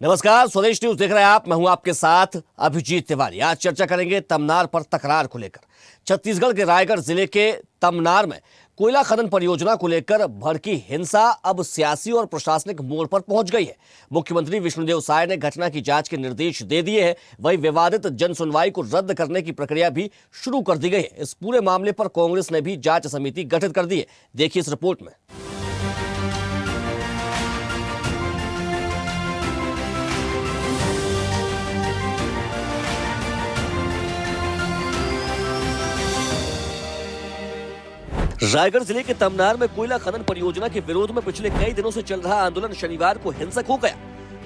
नमस्कार, स्वदेश न्यूज देख रहे हैं आप। मैं हूं आपके साथ अभिजीत तिवारी। आज चर्चा करेंगे तमनार पर तकरार को लेकर। छत्तीसगढ़ के रायगढ़ जिले के तमनार में कोयला खनन परियोजना को लेकर भड़की हिंसा अब सियासी और प्रशासनिक मोड़ पर पहुंच गई है। मुख्यमंत्री विष्णुदेव साय ने घटना की जांच के निर्देश दे दिए हैं। वहीं विवादित जन सुनवाई को रद्द करने की प्रक्रिया भी शुरू कर दी गई है। इस पूरे मामले पर कांग्रेस ने भी जांच समिति गठित कर दी है। देखिए इस रिपोर्ट में। रायगढ़ जिले के तमनार में कोयला खनन परियोजना के विरोध में पिछले कई दिनों से चल रहा आंदोलन शनिवार को हिंसक हो गया।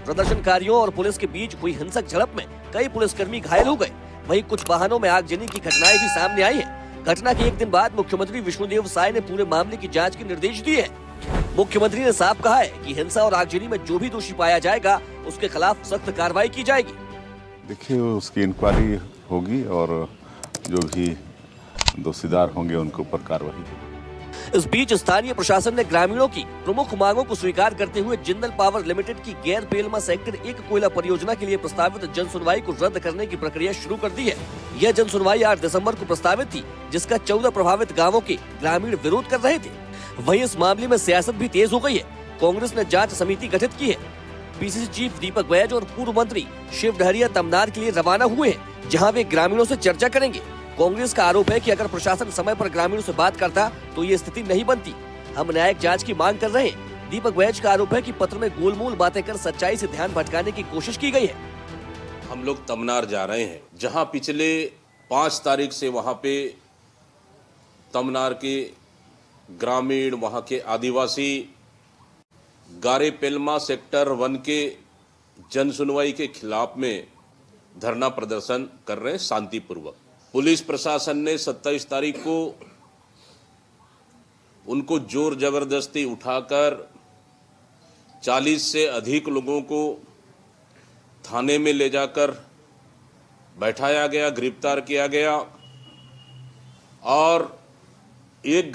प्रदर्शनकारियों और पुलिस के बीच हुई हिंसक झड़प में कई पुलिसकर्मी घायल हो गए। वहीं कुछ वाहनों में आगजनी की घटनाएं भी सामने आई हैं। घटना के एक दिन बाद मुख्यमंत्री विष्णुदेव साय ने पूरे मामले की जाँच के निर्देश दिए हैं। मुख्यमंत्री ने साफ कहा है कि हिंसा और आगजनी में जो भी दोषी पाया जाएगा उसके खिलाफ सख्त कार्रवाई की जाएगी। देखिए, उसकी इंक्वायरी होगी और जो भी दोषीदार होंगे उनके ऊपर कार्रवाई होगी। इस बीच स्थानीय प्रशासन ने ग्रामीणों की प्रमुख मांगों को स्वीकार करते हुए जिंदल पावर लिमिटेड की गैर पेलमा सेक्टर 1 कोयला परियोजना के लिए प्रस्तावित जन सुनवाई को रद्द करने की प्रक्रिया शुरू कर दी है। यह जन सुनवाई 8 दिसंबर को प्रस्तावित थी, जिसका 14 प्रभावित गाँवों के ग्रामीण विरोध कर रहे थे। वहीं इस मामले में सियासत भी तेज हो गई है। कांग्रेस ने जाँच समिति गठित की है। पीसीसी चीफ दीपक बैज और पूर्व मंत्री शिव डहरिया तमनार के लिए रवाना हुए हैं, जहाँ वे ग्रामीणों से चर्चा करेंगे। कांग्रेस का आरोप है कि अगर प्रशासन समय पर ग्रामीणों से बात करता तो ये स्थिति नहीं बनती। हम न्यायिक जांच की मांग कर रहे हैं। दीपक बैज का आरोप है कि पत्र में गोलमोल बातें कर सच्चाई से ध्यान भटकाने की कोशिश की गई है। हम लोग तमनार जा रहे हैं, जहां पिछले 5 तारीख से वहां पे तमनार के ग्रामीण, वहां के आदिवासी गारे पेलमा सेक्टर 1 के जन सुनवाई के खिलाफ में धरना प्रदर्शन कर रहे हैं शांतिपूर्वक। पुलिस प्रशासन ने 27 तारीख को उनको जोर जबरदस्ती उठाकर 40 से अधिक लोगों को थाने में ले जाकर बैठाया गया, गिरफ्तार किया गया और एक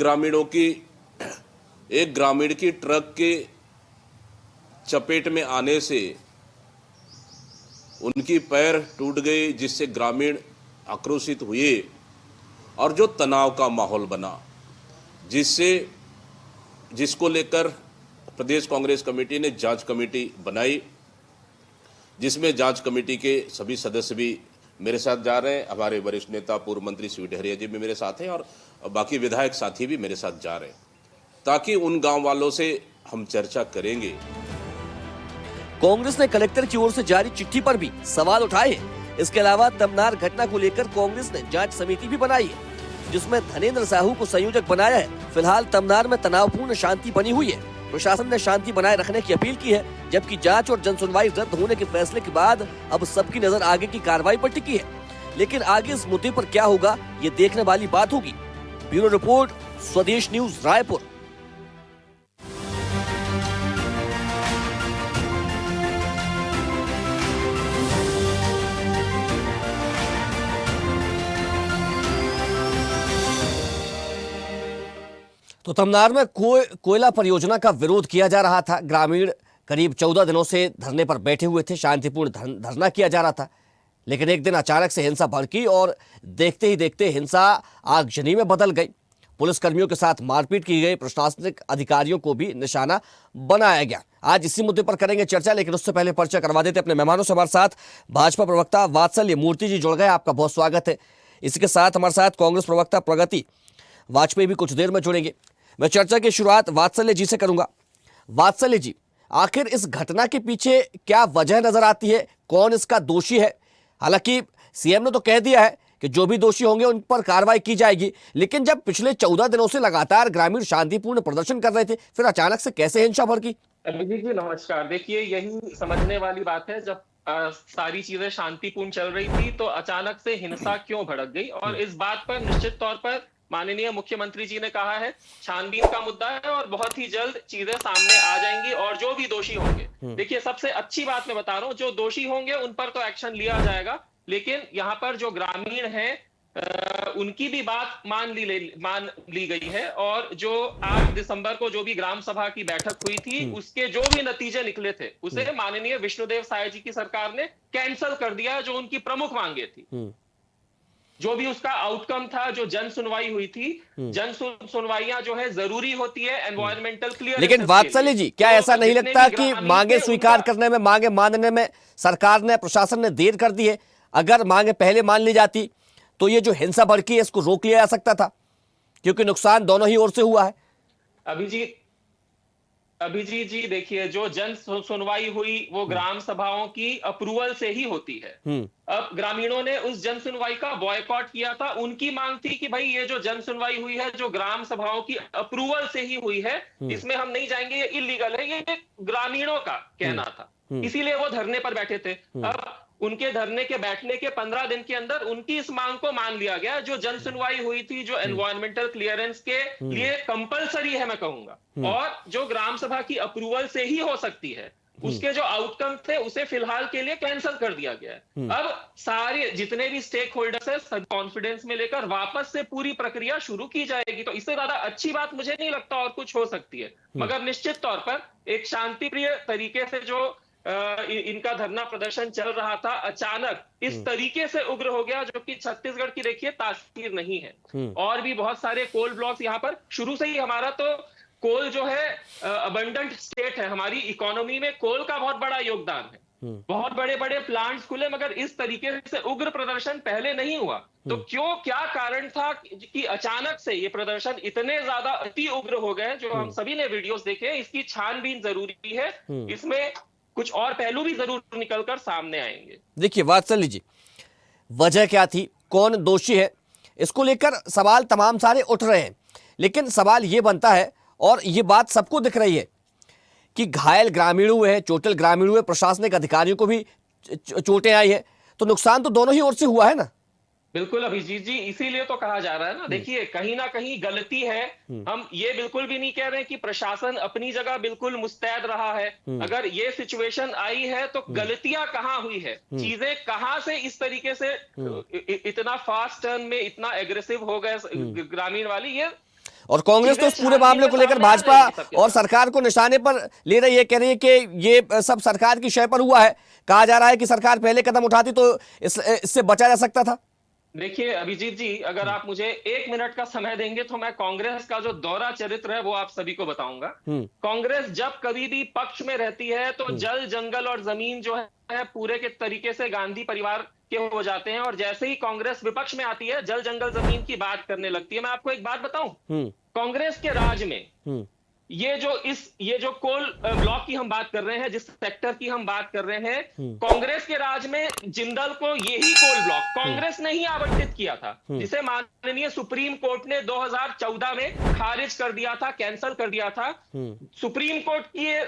ग्रामीण की ट्रक के चपेट में आने से उनकी पैर टूट गए, जिससे ग्रामीण आक्रोशित हुए और जो तनाव का माहौल बना, जिसको लेकर प्रदेश कांग्रेस कमेटी ने जांच कमेटी बनाई, जिसमें जांच कमेटी के सभी सदस्य भी मेरे साथ जा रहे हैं। हमारे वरिष्ठ नेता पूर्व मंत्री शिव डहरिया जी भी मेरे साथ हैं और बाकी विधायक साथी भी मेरे साथ जा रहे हैं, ताकि उन गांव वालों से हम चर्चा करेंगे। कांग्रेस ने कलेक्टर की ओर से जारी चिट्ठी पर भी सवाल उठाए हैं। इसके अलावा तमनार घटना को लेकर कांग्रेस ने जांच समिति भी बनाई है, जिसमें धनेंद्र साहू को संयोजक बनाया है। फिलहाल तमनार में तनावपूर्ण शांति बनी हुई है। प्रशासन ने शांति बनाए रखने की अपील की है, जबकि जांच और जनसुनवाई रद्द होने के फैसले के बाद अब सबकी नजर आगे की कार्रवाई पर टिकी है। लेकिन आगे इस मुद्दे पर क्या होगा, ये देखने वाली बात होगी। ब्यूरो रिपोर्ट, स्वदेश न्यूज, रायपुर। तो तमनार में कोयला परियोजना का विरोध किया जा रहा था। ग्रामीण करीब 14 दिनों से धरने पर बैठे हुए थे। शांतिपूर्ण धरना किया जा रहा था, लेकिन एक दिन अचानक से हिंसा भड़की और देखते ही देखते हिंसा आगजनी में बदल गई। पुलिसकर्मियों के साथ मारपीट की गई। प्रशासनिक अधिकारियों को भी निशाना बनाया गया। आज इसी मुद्दे पर करेंगे चर्चा, लेकिन उससे पहले परिचय करवा देते अपने मेहमानों से। हमारे साथ भाजपा प्रवक्ता वात्सल्य मूर्ति जी जुड़ गए, आपका बहुत स्वागत है। इसी के साथ हमारे साथ कांग्रेस प्रवक्ता प्रगति वाजपेयी भी कुछ देर में जुड़ेंगे। मैं चर्चा की शुरुआत वात्सल्य जी से करूंगा। वात्सल्य जी, आखिर इस घटना के पीछे क्या वजह नजर आती है? कौन इसका दोषी है? हालांकि सीएम ने तो कह दिया है कि जो भी दोषी होंगे उन पर कार्रवाई की जाएगी, लेकिन जब पिछले 14 दिनों से लगातार ग्रामीण शांतिपूर्ण प्रदर्शन कर रहे थे, फिर अचानक से कैसे हिंसा भड़की? अभिजीत जी नमस्कार। देखिए, यही समझने वाली बात है, जब सारी चीजें शांतिपूर्ण चल रही थी तो अचानक से हिंसा क्यों भड़क गई। और इस बात पर निश्चित तौर पर माननीय मुख्यमंत्री जी ने कहा है छानबीन का मुद्दा है और बहुत ही जल्द चीजें सामने आ जाएंगी और जो भी दोषी होंगे, देखिए सबसे अच्छी बात मैं बता रहा हूँ, जो दोषी होंगे उन पर तो एक्शन लिया जाएगा, लेकिन यहाँ पर जो ग्रामीण हैं उनकी भी बात मान ली गई है। और जो 8 दिसंबर को जो भी ग्राम सभा की बैठक हुई थी, उसके जो भी नतीजे निकले थे, उसे माननीय विष्णुदेव साय जी की सरकार ने कैंसिल कर दिया, जो उनकी प्रमुख मांगे थी। जो भी उसका आउटकम था, जो जन सुनवाई हुई थी, जन सुनवाइयां जो है जरूरी होती है एनवायरमेंटल क्लियर। लेकिन वात्सल्य जी, क्या ऐसा नहीं लगता कि मांगे स्वीकार करने में, मांगे मानने में सरकार ने, प्रशासन ने देर कर दी है? अगर मांगे पहले मान ली जाती तो ये जो हिंसा भड़की है इसको रोक लिया जा सकता था, क्योंकि नुकसान दोनों ही ओर से हुआ है। अभिजीत जी देखिए, जो जन सुनवाई हुई वो ग्राम सभाओं की अप्रूवल से ही होती है। अब ग्रामीणों ने उस जन सुनवाई का बॉयकॉट किया था। उनकी मांग थी कि भाई ये जो जन सुनवाई हुई है, जो ग्राम सभाओं की अप्रूवल से ही हुई है, इसमें हम नहीं जाएंगे, ये इलीगल है, ये ग्रामीणों का कहना था। इसीलिए वो धरने पर बैठे थे। अब उनके धरने के बैठने के 15 दिन के अंदर उनकी इस मांग को मान लिया गया। जो जन सुनवाई हुई थी, जो एनवायरमेंटल क्लियरेंस के लिए कंपलसरी है मैं कहूंगा, और जो ग्राम सभा की अप्रूवल से ही हो सकती है, उसके जो आउटकम थे उसे फिलहाल के लिए कैंसिल कर दिया गया है। अब सारे जितने भी स्टेक होल्डर्स है, सब कॉन्फिडेंस में लेकर वापस से पूरी प्रक्रिया शुरू की जाएगी। तो इससे ज्यादा अच्छी बात मुझे नहीं लगता और कुछ हो सकती है। मगर निश्चित तौर पर एक शांतिप्रिय तरीके से जो इनका धरना प्रदर्शन चल रहा था, अचानक इस तरीके से उग्र हो गया, जो कि छत्तीसगढ़ की देखिए तासीर नहीं है। और भी बहुत सारे कोल ब्लॉक्स यहाँ पर शुरू से ही, हमारा तो कोल जो है अबंडेंट स्टेट है, हमारी इकोनॉमी में कोल का बहुत बड़ा योगदान है। बहुत बड़े बड़े प्लांट्स खुले, मगर इस तरीके से उग्र प्रदर्शन पहले नहीं हुआ। तो क्यों, क्या कारण था कि अचानक से ये प्रदर्शन इतने ज्यादा अति उग्र हो गए? जो हम सभी ने वीडियोस देखे, इसकी छानबीन जरूरी है। इसमें कुछ और पहलू भी जरूर निकलकर सामने आएंगे। देखिए वात्सल्य जी, वजह क्या थी, कौन दोषी है, इसको लेकर सवाल तमाम सारे उठ रहे हैं। लेकिन सवाल ये बनता है, और ये बात सबको दिख रही है, कि घायल ग्रामीण हुए हैं, चोटिल ग्रामीण हुए, प्रशासनिक अधिकारियों को भी चोटें आई है, तो नुकसान तो दोनों ही ओर से हुआ है ना। बिल्कुल अभिजीत जी, इसीलिए तो कहा जा रहा है ना। देखिए, कहीं ना कहीं गलती है। हम ये बिल्कुल भी नहीं कह रहे कि प्रशासन अपनी जगह बिल्कुल मुस्तैद रहा है। अगर ये सिचुएशन आई है तो गलतियां कहाँ हुई है, चीजें कहां से इस तरीके से इतना फास्ट टर्न में इतना एग्रेसिव हो गए ग्रामीण वाली। ये और कांग्रेस तो इस पूरे मामले को लेकर भाजपा और सरकार को निशाने पर ले रही है, कह रही है कि ये सब सरकार की शय पर हुआ है। कहा जा रहा है कि सरकार पहले कदम उठाती तो इससे बचा जा सकता था। देखिए अभिजीत जी, अगर आप मुझे 1 मिनट का समय देंगे तो मैं कांग्रेस का जो दौरा चरित्र है वो आप सभी को बताऊंगा। कांग्रेस जब कभी भी पक्ष में रहती है तो जल, जंगल और जमीन जो है पूरे के तरीके से गांधी परिवार के हो जाते हैं, और जैसे ही कांग्रेस विपक्ष में आती है, जल, जंगल, जमीन की बात करने लगती है। मैं आपको एक बात बताऊं, कांग्रेस के राज में ये जो कोल ब्लॉक की हम बात कर रहे हैं, जिस सेक्टर की हम बात कर रहे हैं, कांग्रेस के राज में जिंदल को यही कोल ब्लॉक कांग्रेस ने ही आवंटित किया था, जिसे माननीय सुप्रीम कोर्ट ने 2014 में खारिज कर दिया था, कैंसिल कर दिया था। सुप्रीम कोर्ट की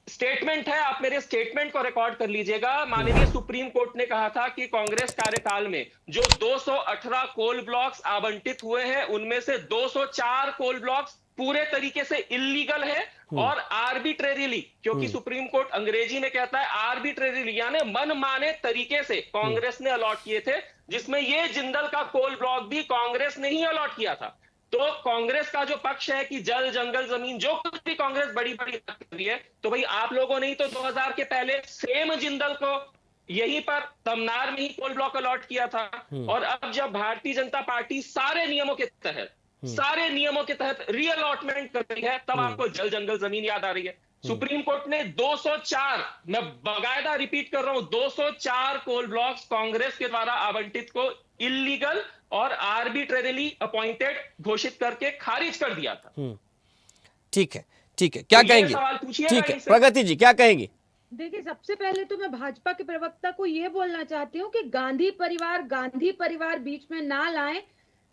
स्टेटमेंट है, आप मेरे स्टेटमेंट को रिकॉर्ड कर लीजिएगा। माननीय सुप्रीम कोर्ट ने कहा था कि कांग्रेस कार्यकाल में जो 218 कोल ब्लॉक्स आवंटित हुए हैं, उनमें से 204 कोल ब्लॉक्स पूरे तरीके से इलीगल है और आर्बिट्रेरीली, क्योंकि सुप्रीम कोर्ट अंग्रेजी में कहता है आर्बिट्रेरीली, यानी मनमाने तरीके से कांग्रेस ने अलॉट किए थे, जिसमें ये जिंदल का कोल ब्लॉक भी कांग्रेस ने ही अलॉट किया था। तो कांग्रेस का जो पक्ष है कि जल, जंगल, जमीन, जो कुछ भी कांग्रेस बड़ी बड़ी बात कर रही है, तो भाई आप लोगों ने ही तो 2000 के पहले सेम जिंदल को यहीं पर तमनार में ही कोल ब्लॉक अलॉट किया था। और अब जब भारतीय जनता पार्टी सारे नियमों के तहत रीअलॉटमेंट कर रही है, तब आपको जल, जंगल, जमीन याद आ रही है। सुप्रीम कोर्ट ने 204, मैं बाकायदा रिपीट कर रहा हूं, 204 कोल ब्लॉक्स कांग्रेस के द्वारा आवंटित को इलीगल और आर्बिट्रेरीली अपॉइंटेड घोषित करके खारिज कर दिया था। ठीक है, क्या तो कहेंगे? सवाल पूछिए। ठीक है, प्रगति जी क्या कहेंगे? देखिए, सबसे पहले तो मैं भाजपा के प्रवक्ता को ये बोलना चाहती हूँ कि गांधी परिवार बीच में ना लाएं।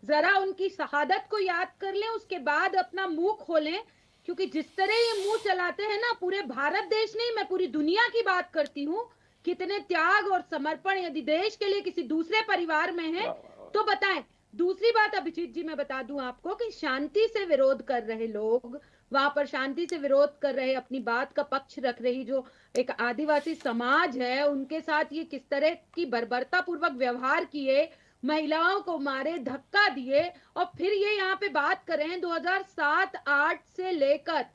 जरा उनकी शहादत को याद कर लें, उसके बाद अपना मुंह खोलें, क्योंकि जिस तरह ये मुंह चलाते हैं ना, पूरे भारत देश नहीं, मैं पूरी दुनिया की बात करती हूँ, कितने त्याग और समर्पण यदि देश के लिए किसी दूसरे परिवार में है तो बताएं। दूसरी बात अभिजीत जी, मैं बता दूं आपको कि शांति से विरोध कर रहे लोग, वहां पर शांति से विरोध कर रहे, अपनी बात का पक्ष रख रही जो एक आदिवासी समाज है, उनके साथ ये किस तरह की बर्बरता पूर्वक व्यवहार किए, महिलाओं को मारे, धक्का दिए, और फिर ये यहाँ पे बात कर रहे हैं 2007-8 से लेकर।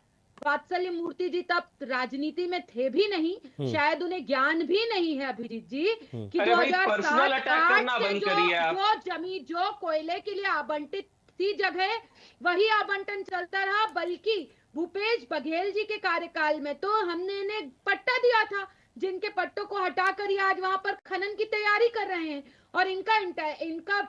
वात्सल्य मूर्ति जी तब राजनीति में थे भी नहीं, शायद उन्हें ज्ञान भी नहीं है अभिजीत जी कि अरे भाई, पर्सनल अटैक 2007-8 करना से बंद करिए आप। जो जमीन, जो कोयले के लिए आवंटित थी जगह, वही आवंटन चलता रहा। बल्कि भूपेश बघेल जी के कार्यकाल में तो हमने इन्हें पट्टा दिया था, जिनके पट्टों को हटाकर ये आज वहां पर खनन की तैयारी कर रहे हैं। और इनका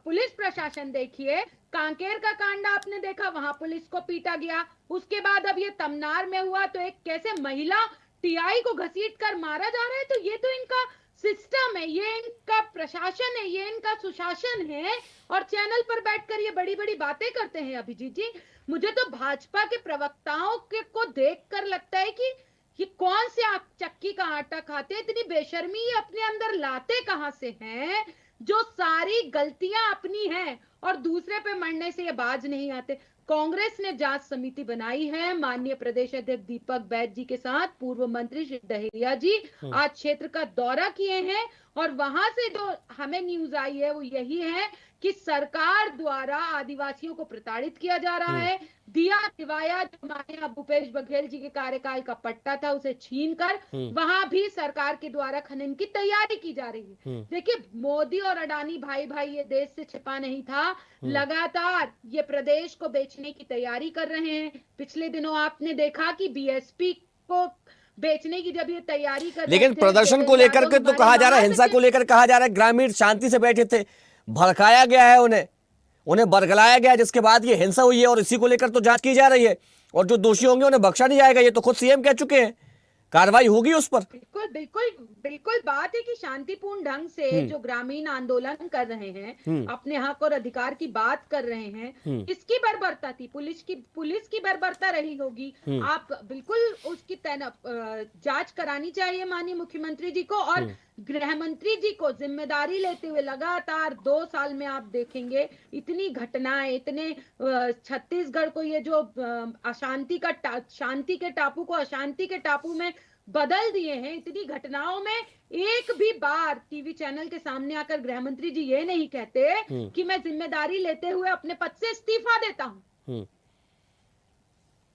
पुलिस प्रशासन देखिए, कांकेर का कांड आपने देखा, वहां पुलिस को पीटा गया। उसके बाद अब ये तमनार में हुआ तो एक कैसे महिला टीआई को घसीट कर मारा जा रहा है। तो ये तो इनका सिस्टम है, ये इनका प्रशासन है, ये इनका सुशासन है, और चैनल पर बैठकर ये बड़ी बड़ी बातें करते हैं। अभिजीत जी, मुझे तो भाजपा के प्रवक्ताओं को देखकर लगता है कि ये कौन से आप चक्की का आटा खाते हैं, इतनी बेशर्मी ये अपने अंदर लाते कहां से हैं, जो सारी गलतियां अपनी हैं और दूसरे पे मरने से ये बाज नहीं आते। कांग्रेस ने जांच समिति बनाई है, माननीय प्रदेश अध्यक्ष दीपक बैज जी के साथ पूर्व मंत्री श्री डहेरिया जी आज क्षेत्र का दौरा किए हैं, और वहां से जो हमें न्यूज आई है वो यही है कि सरकार द्वारा आदिवासियों को प्रताड़ित किया जा रहा है। दिया दिवाया जो माननीय भूपेश बघेल जी के कार्यकाल का पट्टा था उसे छीनकर वहां भी सरकार के द्वारा खनन की तैयारी की जा रही है। देखिए, मोदी और अडानी भाई भाई ये देश से छिपा नहीं था, लगातार ये प्रदेश को बेचने की तैयारी कर रहे हैं। पिछले दिनों आपने देखा कि बीएसपी को बेचने की जब ये तैयारी कर, लेकिन प्रदर्शन को लेकर के तो कहा जा रहा है, हिंसा को लेकर कहा जा रहा है ग्रामीण शांति से बैठे थे, भड़काया गया है, उन्हें बरगलाया गया, जिसके बाद ये हिंसा हुई है, और इसी को लेकर तो जांच की जा रही है, और जो दोषी होंगे उन्हें बख्शा नहीं जाएगा। ये तो खुद सीएम कह चुके हैं, कार्रवाई होगी उस पर। बिल्कुल बिल्कुल बिल्कुल बात है कि शांतिपूर्ण ढंग से जो ग्रामीण आंदोलन कर रहे हैं, अपने हक और अधिकार की बात कर रहे हैं, इसकी बर्बरता थी, पुलिस की बर्बरता रही होगी। आप बिल्कुल उसकी जांच करानी चाहिए माननीय मुख्यमंत्री जी को, और गृह मंत्री जी को जिम्मेदारी लेते हुए लगातार 2 साल में आप देखेंगे इतनी घटनाएं, इतने छत्तीसगढ़ को ये जो शांति के टापू को अशांति के टापू में बदल दिए हैं, इतनी घटनाओं में एक भी बार टीवी चैनल के सामने आकर गृह मंत्री जी ये नहीं कहते कि मैं जिम्मेदारी लेते हुए अपने पद से इस्तीफा देता हूं।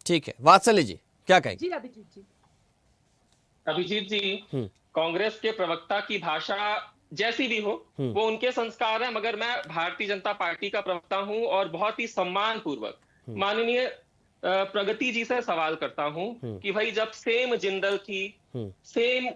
ठीक है, वात्सल्य जी क्या कहेंगे? जी अभिजीत जी, कांग्रेस के प्रवक्ता की भाषा जैसी भी हो वो उनके संस्कार है, मगर मैं भारतीय जनता पार्टी का प्रवक्ता हूं और बहुत ही सम्मान पूर्वक माननीय प्रगति जी से सवाल करता हूं कि भाई जब सेम जिंदल थी, सेम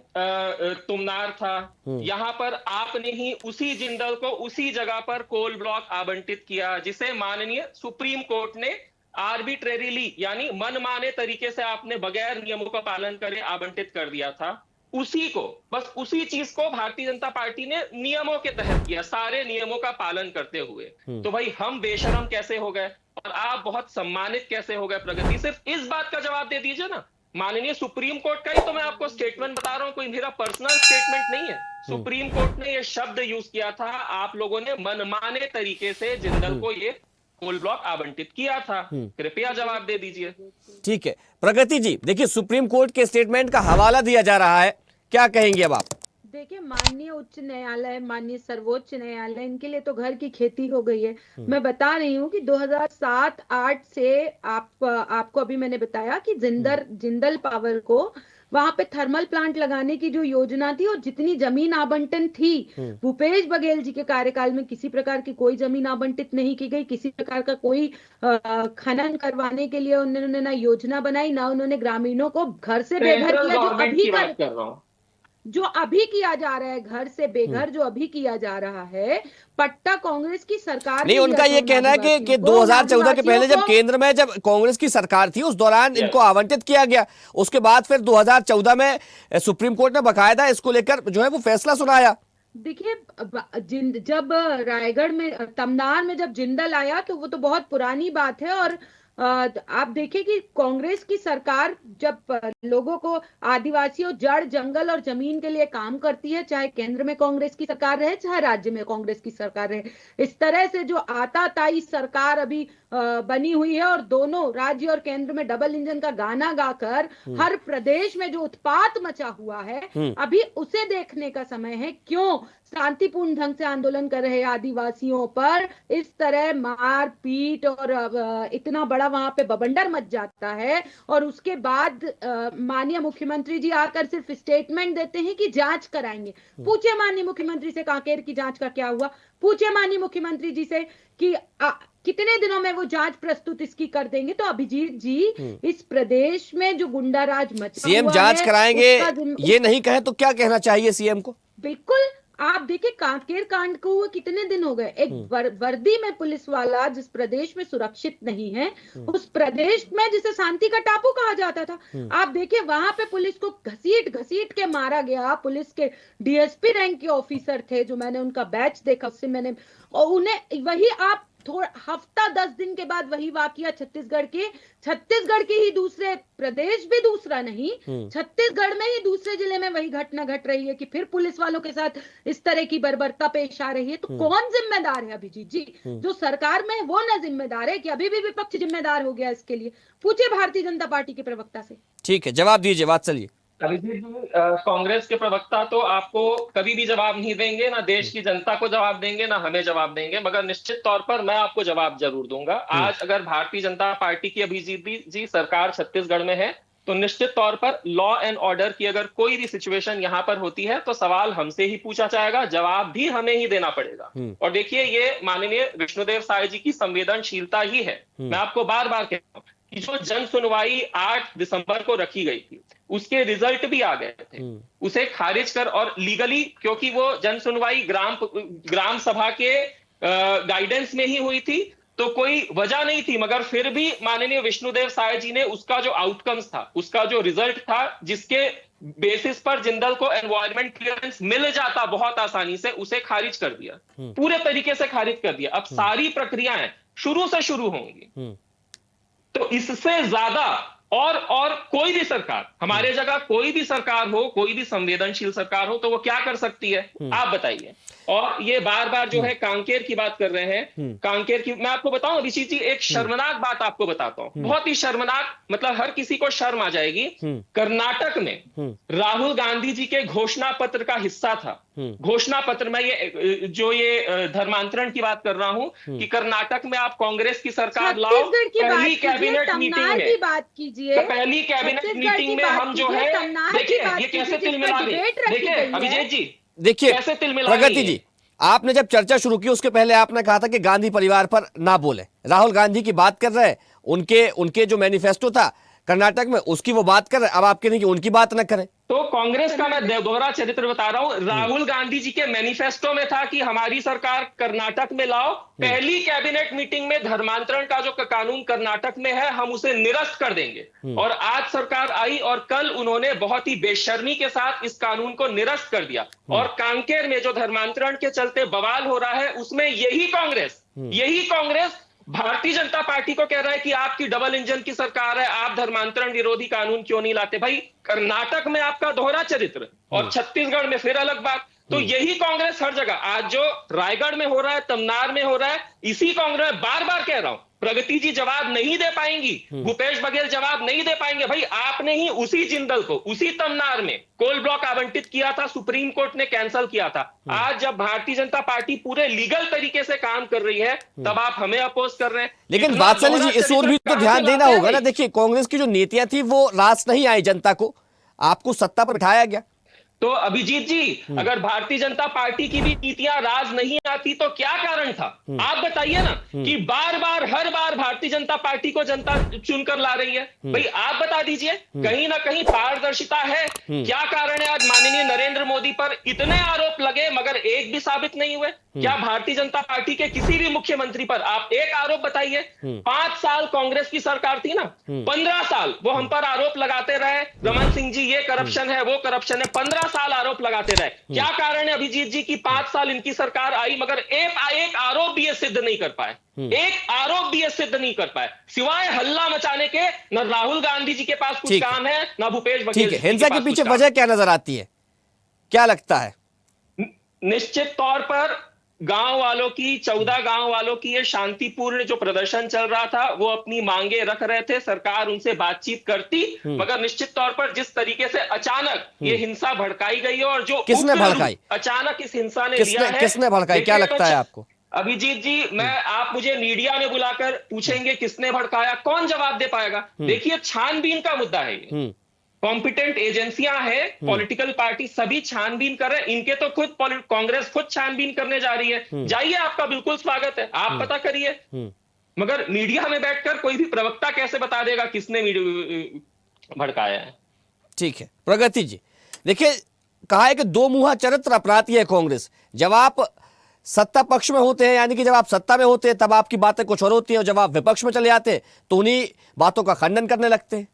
तुमनार था, यहां पर आपने ही उसी जिंदल को उसी जगह पर कोल ब्लॉक आवंटित किया, जिसे माननीय सुप्रीम कोर्ट ने आर्बिट्रेरीली यानी मनमाने तरीके से आपने बगैर नियमों का पालन करे आवंटित कर दिया था। उसी को, बस उसी चीज को भारतीय जनता पार्टी ने नियमों के तहत किया, सारे नियमों का पालन करते हुए। तो भाई हम बेशरम कैसे हो गए और आप बहुत सम्मानित कैसे हो गए? प्रगति, सिर्फ इस बात का जवाब दे दीजिए ना। माननीय सुप्रीम कोर्ट का ही तो मैं आपको स्टेटमेंट बता रहा हूं, कोई मेरा पर्सनल स्टेटमेंट नहीं है। सुप्रीम कोर्ट ने ये शब्द यूज किया था, आप लोगों ने मनमाने तरीके से जिंदल को ये कोल ब्लॉक आवंटित किया था। कृपया जवाब दे दीजिए। ठीक है प्रगति जी, देखिए सुप्रीम कोर्ट के स्टेटमेंट का हवाला दिया जा रहा है, क्या कहेंगे अब आप? देखिए, माननीय उच्च न्यायालय, माननीय सर्वोच्च न्यायालय, इनके लिए तो घर की खेती हो गई है। मैं बता रही हूँ कि 2007-8 से आपको अभी मैंने बताया कि जिंदल पावर को वहां पे थर्मल प्लांट लगाने की जो योजना थी और जितनी जमीन आवंटन थी, भूपेश बघेल जी के कार्यकाल में किसी प्रकार की कोई जमीन आवंटित नहीं की गई, किसी प्रकार का कोई खनन करवाने के लिए उन्होंने ना योजना बनाई, ना उन्होंने ग्रामीणों को घर से बेघर किया, जो अभी किया जा रहा है, घर से बेघर जो अभी किया जा रहा है। पट्टा कांग्रेस की सरकार नहीं, उनका ये कहना है कि 2014 के पहले जब केंद्र में जब कांग्रेस की सरकार थी उस दौरान इनको आवंटित किया गया, उसके बाद फिर 2014 में सुप्रीम कोर्ट ने बकायदा इसको लेकर जो है वो फैसला सुनाया। देखिए, जब रायगढ़ में तमनार में जब जिंदल आया तो वो तो बहुत पुरानी बात है, और आप देखिए कि कांग्रेस की सरकार जब लोगों को, आदिवासियों, जड़ जंगल और जमीन के लिए काम करती है, चाहे केंद्र में कांग्रेस की सरकार रहे चाहे राज्य में कांग्रेस की सरकार रहे, इस तरह से जो आताताई सरकार अभी बनी हुई है और दोनों राज्य और केंद्र में डबल इंजन का गाना गाकर हर प्रदेश में जो उत्पात मचा हुआ है, अभी उसे देखने का समय है। क्यों शांतिपूर्ण ढंग से आंदोलन कर रहे आदिवासियों पर इस तरह मार पीट और इतना बड़ा वहां पे बवंडर मच जाता है, और उसके बाद माननीय मुख्यमंत्री जी आकर सिर्फ स्टेटमेंट देते हैं कि जांच कराएंगे। पूछे माननीय मुख्यमंत्री से कांकेर की जांच का क्या हुआ, पूछे माननीय मुख्यमंत्री जी से कि कितने दिनों में वो जांच प्रस्तुत इसकी कर देंगे। तो अभिजीत जी, इस प्रदेश में जो गुंडा राज मचा सीएम हुआ जांच है, कराएंगे उसका ये नहीं कहे तो क्या कहना चाहिए सीएम को? बिल्कुल, आप देखिए कांकेर कांड को हुए कितने दिन हो गए। एक वर्दी में पुलिस वाला जिस प्रदेश में सुरक्षित नहीं है, उस प्रदेश में जिसे शांति का टापू कहा जाता था, आप देखिए वहां पे पुलिस को घसीट घसीट के मारा गया। पुलिस के डीएसपी रैंक के ऑफिसर थे, जो मैंने उनका बैच देखा उससे मैंने, और उन्हें वही आप थोड़ा हफ्ता 10 दिन के बाद वही वाकया छत्तीसगढ़ के ही दूसरे प्रदेश भी दूसरा नहीं, छत्तीसगढ़ में ही दूसरे जिले में वही घटना घट रही है कि फिर पुलिस वालों के साथ इस तरह की बर्बरता पेश आ रही है। तो कौन जिम्मेदार है अभिजीत जी? जो सरकार में वो न जिम्मेदार है कि अभी भी विपक्ष जिम्मेदार हो गया इसके लिए? पूछे भारतीय जनता पार्टी के प्रवक्ता से। ठीक है, जवाब दीजिए, बात चलिए। अभिजीत जी, कांग्रेस के प्रवक्ता तो आपको कभी भी जवाब नहीं देंगे, ना देश की जनता को जवाब देंगे, ना हमें जवाब देंगे, मगर निश्चित तौर पर मैं आपको जवाब जरूर दूंगा। आज अगर भारतीय जनता पार्टी की अभिजीत जी सरकार छत्तीसगढ़ में है, तो निश्चित तौर पर लॉ एंड ऑर्डर की अगर कोई भी सिचुएशन यहां पर होती है तो सवाल हमसे ही पूछा जाएगा, जवाब भी हमें ही देना पड़ेगा। और देखिए, ये माननीय विष्णुदेव साय जी की संवेदनशीलता ही है। मैं आपको बार बार कहता हूं कि जो जन सुनवाई 8 दिसंबर को रखी गई थी, उसके रिजल्ट भी आ गए थे, उसे खारिज कर, और लीगली, क्योंकि वो जन सुनवाई ग्राम सभा के गाइडेंस में ही हुई थी, तो कोई वजह नहीं थी, मगर फिर भी माननीय विष्णुदेव साय जी ने उसका जो आउटकम्स था, उसका जो रिजल्ट था, जिसके बेसिस पर जिंदल को एनवायरमेंट क्लियरेंस मिल जाता बहुत आसानी से, उसे खारिज कर दिया, पूरे तरीके से खारिज कर दिया। अब सारी प्रक्रियाएं शुरू से शुरू होंगी। तो इससे ज्यादा और कोई भी सरकार, हमारे जगह कोई भी सरकार हो, कोई भी संवेदनशील सरकार हो, तो वो क्या कर सकती है, आप बताइए। और ये बार बार जो है कांकेर की बात कर रहे हैं, कांकेर की मैं आपको बताऊं अभिजीत जी, एक शर्मनाक बात आपको बताता हूं, बहुत ही शर्मनाक, मतलब हर किसी को शर्म आ जाएगी। कर्नाटक में राहुल गांधी जी के घोषणा पत्र का हिस्सा था, घोषणा पत्र में ये धर्मांतरण की बात कर रहा हूं कि कर्नाटक में आप कांग्रेस की सरकार लाओ, पहली कैबिनेट मीटिंग में बात कीजिए, पहली कैबिनेट मीटिंग में हम जो है, देखिए ये कैसे तिलमिला गई। देखिए अभिजीत जी, देखिए प्रगति जी, आपने जब चर्चा शुरू की उसके पहले आपने कहा था कि गांधी परिवार पर ना बोले, राहुल गांधी की बात कर रहे, उनके जो मैनिफेस्टो था कर्नाटक में उसकी वो बात कर रहे, अब आप कह रहे हैं कि उनकी बात ना करें। तो कांग्रेस का मैं दोहरा चरित्र बता रहा हूं। राहुल गांधी जी के मैनिफेस्टो में था कि हमारी सरकार कर्नाटक में लाओ, पहली कैबिनेट मीटिंग में धर्मांतरण का जो कानून कर्नाटक में है हम उसे निरस्त कर देंगे, और आज सरकार आई और कल उन्होंने बहुत ही बेशर्मी के साथ इस कानून को निरस्त कर दिया। और कांकेर में जो धर्मांतरण के चलते बवाल हो रहा है, उसमें यही कांग्रेस भारतीय जनता पार्टी को कह रहा है कि आपकी डबल इंजन की सरकार है, आप धर्मांतरण विरोधी कानून क्यों नहीं लाते। भाई, कर्नाटक में आपका दोहरा चरित्र और छत्तीसगढ़ में फिर अलग बात। तो यही कांग्रेस हर जगह, आज जो रायगढ़ में हो रहा है, तमनार में हो रहा है, इसी कांग्रेस, बार बार कह रहा हूं, प्रगति जी जवाब नहीं दे पाएंगी, भूपेश बघेल जवाब नहीं दे पाएंगे। भाई, आपने ही उसी जिंदल को उसी तमनार में कोल ब्लॉक आवंटित किया था, सुप्रीम कोर्ट ने कैंसिल किया था। आज जब भारतीय जनता पार्टी पूरे लीगल तरीके से काम कर रही है, तब आप हमें अपोज कर रहे हैं। लेकिन बादशाह जी, इस ओर भी तो ध्यान देना होगा ना। देखिए, कांग्रेस की जो नीतियां थी वो रास नहीं आई जनता को, आपको सत्ता पर बिठाया गया। तो अभिजीत जी, अगर भारतीय जनता पार्टी की भी नीतियां राज नहीं आती तो क्या कारण था, आप बताइए ना, कि बार बार हर बार भारतीय जनता पार्टी को जनता चुनकर ला रही है। भाई, आप बता दीजिए, कहीं ना कहीं पारदर्शिता है। क्या कारण है आज माननीय नरेंद्र मोदी पर इतने आरोप लगे मगर एक भी साबित नहीं हुए? क्या भारतीय जनता पार्टी के किसी भी मुख्यमंत्री पर आप एक आरोप बताइए? 5 साल कांग्रेस की सरकार थी ना, 15 साल वो हम पर आरोप लगाते रहे, रमन सिंह जी ये करप्शन है, वो करप्शन है। 15 15 साल आरोप लगाते रहे। क्या कारण है अभिजीत जी की 5 साल इनकी सरकार आई मगर एक आरोप भी ये सिद्ध नहीं कर पाए, एक आरोप भी ये सिद्ध नहीं कर पाए, सिवाय हल्ला मचाने के। न राहुल गांधी जी के पास कुछ काम है, न भूपेश बघेल। ठीक है, हिंसा के पीछे वजह क्या नजर आती है, क्या लगता है? निश्चित तौर पर गांव वालों की, 14 गांव वालों की ये शांतिपूर्ण जो प्रदर्शन चल रहा था, वो अपनी मांगे रख रहे थे, सरकार उनसे बातचीत करती, मगर निश्चित तौर पर जिस तरीके से अचानक ये हिंसा भड़काई गई है और जो किसने भड़काई, अचानक इस हिंसा ने लिया है, किसने भड़काई, क्या लगता है आपको? अभिजीत जी, आप मुझे मीडिया में बुलाकर पूछेंगे किसने भड़काया, कौन जवाब दे पाएगा? देखिए, छानबीन का मुद्दा है ये। कॉम्पिटेंट एजेंसियां हैं, पॉलिटिकल पार्टी सभी छानबीन कर रहे हैं। इनके तो खुद कांग्रेस खुद छानबीन करने जा रही है। जाइए, आपका बिल्कुल स्वागत है, आप पता करिए। मगर मीडिया में बैठकर कोई भी प्रवक्ता कैसे बता देगा किसने भड़काया है? ठीक है प्रगति जी, देखिए कहा है कि दो मुंहा चरित्र अपनाती है कांग्रेस। जब आप सत्ता पक्ष में होते हैं, यानी कि जब आप सत्ता में होते हैं तब आपकी बातें कुछ और होती हैं, और जब आप विपक्ष में चले जाते हैं तो उन्हीं बातों का खंडन करने लगते हैं।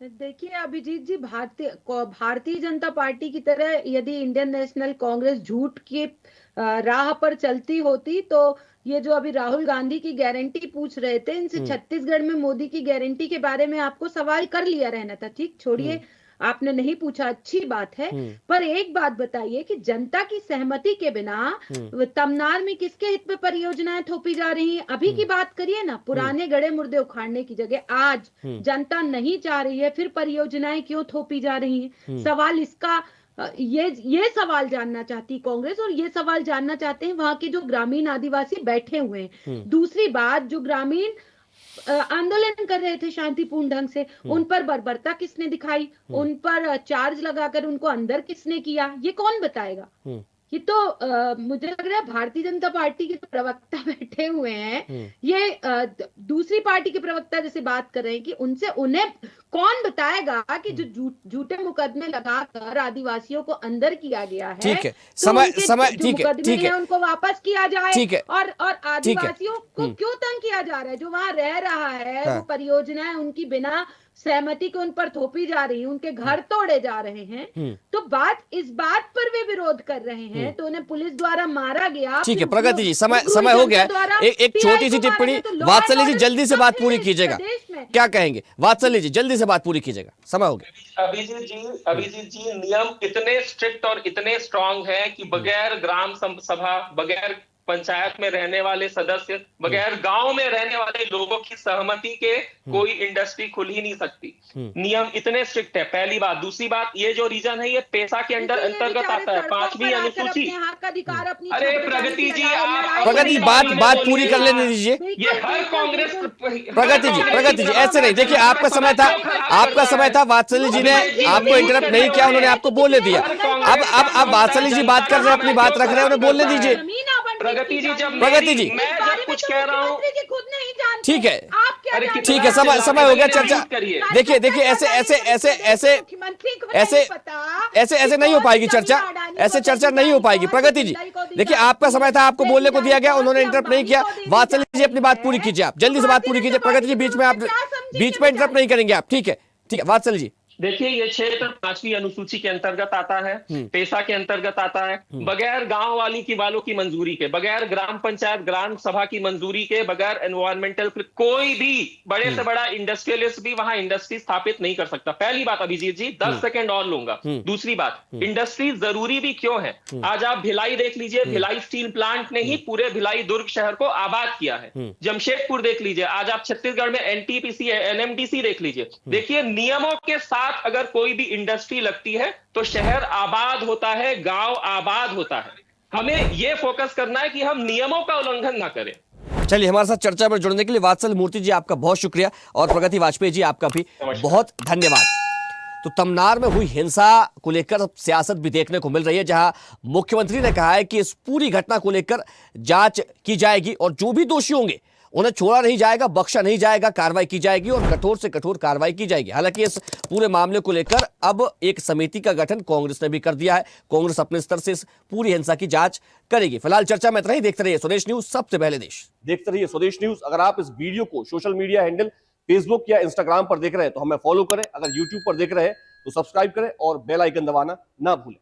देखिए अभिजीत जी, भारतीय जनता पार्टी की तरह यदि इंडियन नेशनल कांग्रेस झूठ की राह पर चलती होती तो ये जो अभी राहुल गांधी की गारंटी पूछ रहे थे, इनसे छत्तीसगढ़ में मोदी की गारंटी के बारे में आपको सवाल कर लिया रहना था। ठीक, छोड़िए आपने नहीं पूछा, अच्छी बात है, पर एक बात बताइए कि जनता की सहमति के बिना तमनार में किसके हित में परियोजनाएं थोपी जा रही हैं? अभी की बात करिए ना, पुराने गड़े मुर्दे उखाड़ने की जगह आज जनता नहीं चाह रही है, फिर परियोजनाएं क्यों थोपी जा रही हैं? सवाल इसका ये सवाल जानना चाहती कांग्रेस, और ये सवाल जानना चाहते हैं वहां के जो ग्रामीण आदिवासी बैठे हुए हैं। दूसरी बात, जो ग्रामीण आंदोलन कर रहे थे शांतिपूर्ण ढंग से, उन पर बर्बरता किसने दिखाई, उन पर चार्ज लगाकर उनको अंदर किसने किया, ये कौन बताएगा? ये तो मुझे लग रहा है भारतीय जनता पार्टी के प्रवक्ता बैठे हुए हैं, ये दूसरी पार्टी के प्रवक्ता जैसे बात कर रहे हैं कि उनसे उन्हें कौन बताएगा कि जो झूठे मुकदमे लगाकर आदिवासियों को अंदर किया गया है, ठीक है, समय ठीक है, उनको वापस किया जाए। ठीक है, और आदिवासियों को क्यों तंग किया जा रहा है? जो वहां रह रहा है, वो परियोजनाएं उनकी बिना सहमति के उन पर थोपी जा रही है, उनके घर तोड़े जा रहे हैं, तो इस बात पर वे विरोध कर रहे हैं, तो उन्हें पुलिस द्वारा मारा गया। ठीक है प्रगति जी, समय हो गया। एक छोटी सी टिप्पणी, वात्सल्य जी जल्दी से बात पूरी कीजिएगा, क्या कहेंगे? वात्सल्य जी जल्दी से बात पूरी कीजिएगा, समय हो गया। अभिजीत जी, नियम इतने स्ट्रिक्ट और इतने स्ट्रांग है कि बगैर ग्राम सभा, बगैर पंचायत में रहने वाले सदस्य, बगैर गांव में रहने वाले लोगों की सहमति के कोई इंडस्ट्री खुल ही नहीं सकती। नियम इतने स्ट्रिक्ट है, पहली बात। दूसरी बात, ये जो रीजन है ये पेशा के अंतर्गत आता है, 5वीं अनुसूची। अरे प्रगति जी, बात पूरी कर लेने दीजिए। ये हर कांग्रेस प्रगति जी ऐसे नहीं, देखिए आपका समय था, वात्सल्य जी ने आपको इंटरप्ट नहीं किया, उन्होंने आपको बोलने दिया। अब वात्सल्य जी बात कर रहे हैं, अपनी बात रख रहे हैं, उन्हें बोलने दीजिए। प्रगति जी, मैं जब कुछ कह रहा हूँ, ठीक है, समय हो गया चर्चा। देखिए ऐसे नहीं हो पाएगी चर्चा, ऐसे चर्चा नहीं हो पाएगी। प्रगति जी देखिए, आपका समय था, आपको बोलने को दिया गया, उन्होंने इंटरप्ट नहीं किया। वात्सल्य जी अपनी बात पूरी कीजिए, आप जल्दी से बात पूरी कीजिए। प्रगति जी बीच में इंटरप्ट नहीं करेंगे आप, ठीक है वात्सल्य जी। देखिए, ये क्षेत्र 5वीं अनुसूची के अंतर्गत आता है, पेशा के अंतर्गत आता है, बगैर गांव वालों की मंजूरी के, बगैर ग्राम पंचायत ग्राम सभा की मंजूरी के, बगैर एनवायरमेंटल, कोई भी बड़े से बड़ा इंडस्ट्रियलिस्ट भी वहां इंडस्ट्री स्थापित नहीं कर सकता। पहली बात अभिजीत जी, 10 सेकंड और लूंगा। दूसरी बात, इंडस्ट्री जरूरी भी क्यों है? आज आप भिलाई देख लीजिए, भिलाई स्टील प्लांट ने ही पूरे भिलाई दुर्ग शहर को आबाद किया है। जमशेदपुर देख लीजिए, आज आप छत्तीसगढ़ में एनटीपीसी एनएमडीसी देख लीजिए। देखिए, नियमों के साथ अगर कोई भी इंडस्ट्री लगती है तो शहर आबाद होता है, गांव आबाद होता है। हमें यह फोकस करना है कि हम नियमों का उल्लंघन ना करें। चलिए, हमारे साथ चर्चा में जुड़ने के लिए वात्सल मूर्ति जी आपका बहुत शुक्रिया, और प्रगति वाजपेयी जी आपका भी बहुत धन्यवाद। तो तमनार में हुई हिंसा को लेकर सियासत भी देखने को मिल रही है, जहां मुख्यमंत्री ने कहा है कि इस पूरी घटना को लेकर जांच की जाएगी और जो भी दोषी होंगे उन्हें छोड़ा नहीं जाएगा, बख्शा नहीं जाएगा, कार्रवाई की जाएगी और कठोर से कठोर कार्रवाई की जाएगी। हालांकि इस पूरे मामले को लेकर अब एक समिति का गठन कांग्रेस ने भी कर दिया है। कांग्रेस अपने स्तर से इस पूरी हिंसा की जांच करेगी। फिलहाल चर्चा में इतना ही। देखते रहिए स्वदेश न्यूज, सबसे पहले देश। देखते रहिए स्वदेश न्यूज। अगर आप इस वीडियो को सोशल मीडिया हैंडल फेसबुक या इंस्टाग्राम पर देख रहे हैं तो हमें फॉलो करें, अगर यूट्यूब पर देख रहे हैं तो सब्सक्राइब करें और बेल आइकन दबाना ना भूलें।